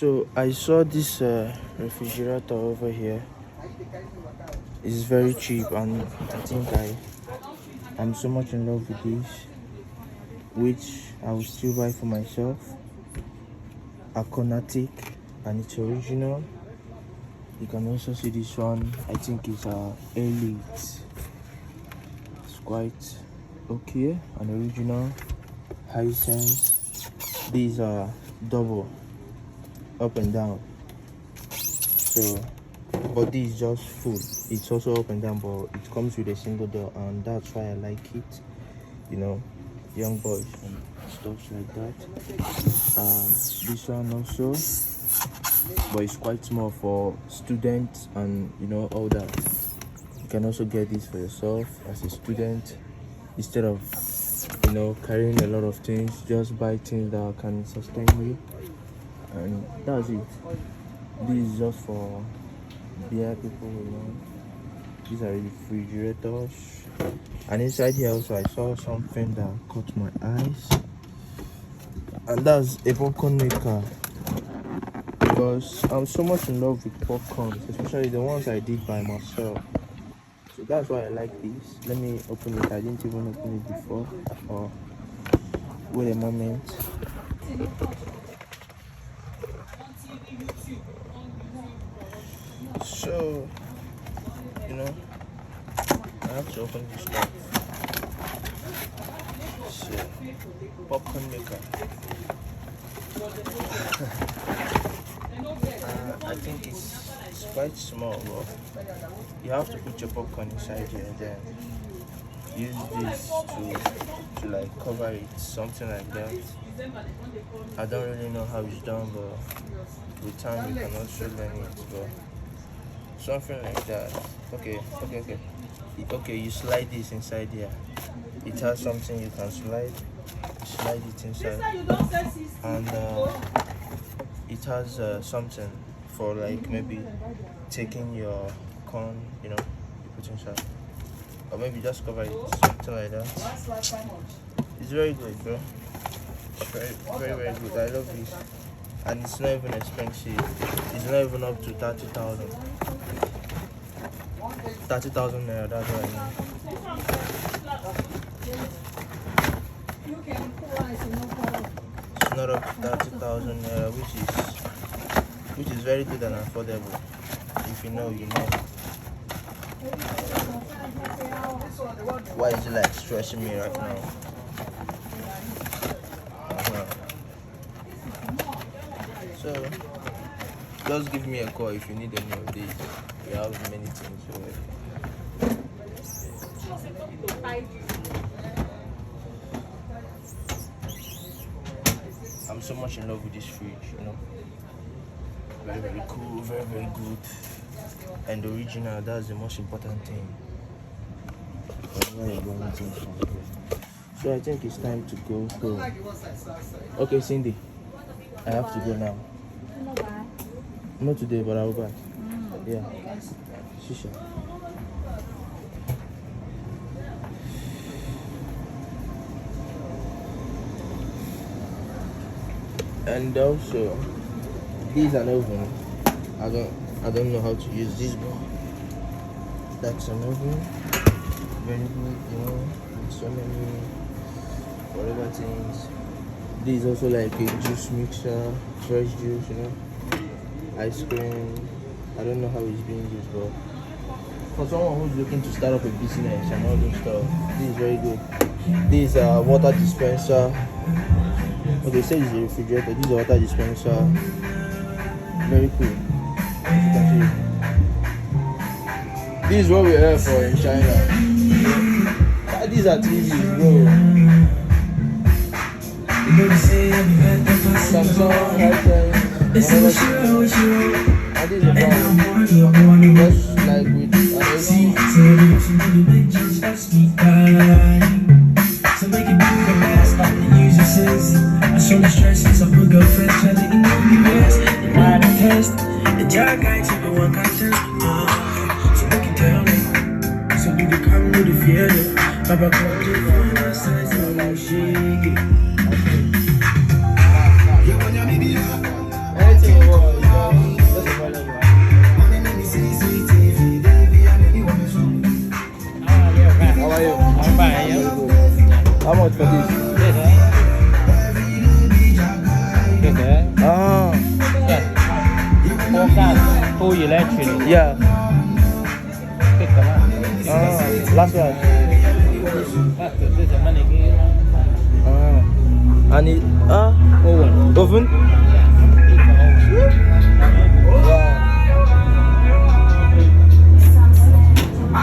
So I saw this refrigerator over here. It's very cheap, and I think I'm so much in love with this, which I will still buy for myself. Akonatic, and it's original. You can also see this one. I think it's Elite. It's quite okay and original. Hisense. These are double up and down. So, but this is just full. It's also up and down, but it comes with a single door, and that's why I like it. You know, young boys and stuff like that. This one also, but it's quite small for students and all that. You can also get this for yourself as a student instead of carrying a lot of things. Just buy things that can sustain you, and that's it. This is just for beer people. These are refrigerators, and inside here also I saw something that caught my eyes, and that's a popcorn maker, because I'm so much in love with popcorn, especially the ones I did by myself. So that's why I like this. Let me open it. I didn't even open it before. Or wait a moment. So I have to open this stuff. So popcorn maker. I think it's quite small, but you have to put your popcorn inside here and then use this to like cover it, something like that. I don't really know how it's done, but with time you can also learn it. But something like that. Okay. You slide this inside here. It has something you can slide it inside, and it has something for like maybe taking your corn, you put inside, or maybe just cover it, something like that. It's very good, bro. It's very, very, very good. I love this, and it's not even expensive. It's not even up to 30,000. 30,000 naira. That's what I mean. It's not up to 30,000 naira, which is very good and affordable. If you know, you know. Why is it like stressing me right now? So just give me a call if you need any of these. We have many things already. I'm so much in love with this fridge, Very, very cool, very, very good. And original, that's the most important thing. So I think it's time to go home. Okay, Cindy, I have to go now. Not today, but I'll go back. Yeah. Shisha. And also, these are oven. I don't know how to use this, but that's an oven. Very good, with so many whatever things. This is also like a juice mixer, fresh juice, ice cream. I don't know how it's being used, but for someone who's looking to start up a business and all this stuff, this is very good. This is a water dispenser. Okay, say it's a refrigerator. This is a water dispenser. Very cool. You can see. This is what we have for in China. These are TVs, bro. Samsung, Hisense, whatever. And this is a brand. Just like with an AC. So make it do the best, stop the user sense. I show the stress, so put girlfriends, try to eat the best. The mind test, the job guy to the one contest. So make it tell me, so we can come with the feeling. Papa called you for the size, so I'm shaking. Anything you want. Ah, Yes. 4 gas, 2 electric. yeah. Pick them up. Ah, last one. That's good. This is money. Ah, and it Owen. oven. Two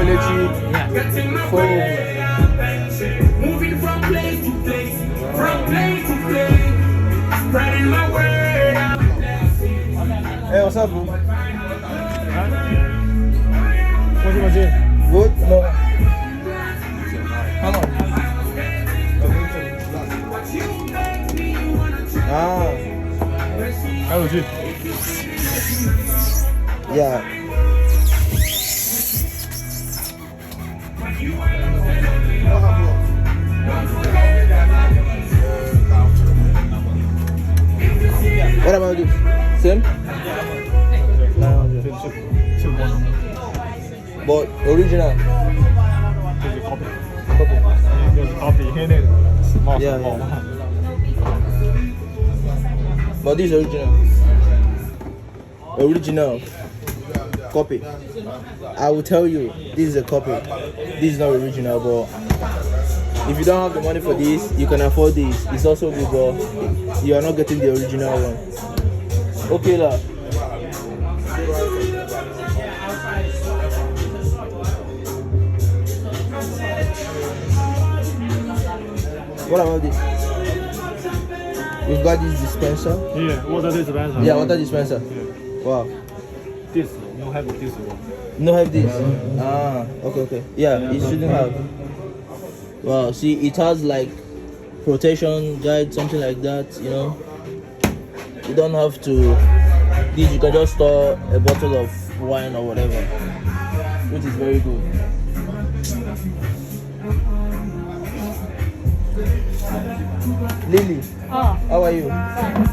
electric. Yeah. 4 oven. Moving from place to place, from place to place, spreading my word out. Hey, what's up, bro? What's it? Good? No. How much? Ah, How was it? yeah. What about this? Same? 900. But original. Copy. Yeah, yeah. But this is original. Original. Copy. I will tell you, this is a copy. This is not original, but if you don't have the money for this, you can afford this. It's also good, but you are not getting the original one. Okay, lah. What about this? We've got this dispenser. Yeah, water dispenser. Yeah, water dispenser. Wow. This, no have this one. No have this. Ah, okay. Yeah, it shouldn't have. Wow, see, it has like protection guide, something like that, you know. You don't have to. This you can just store a bottle of wine or whatever, which is very good. Lily, Oh, how are you? fine.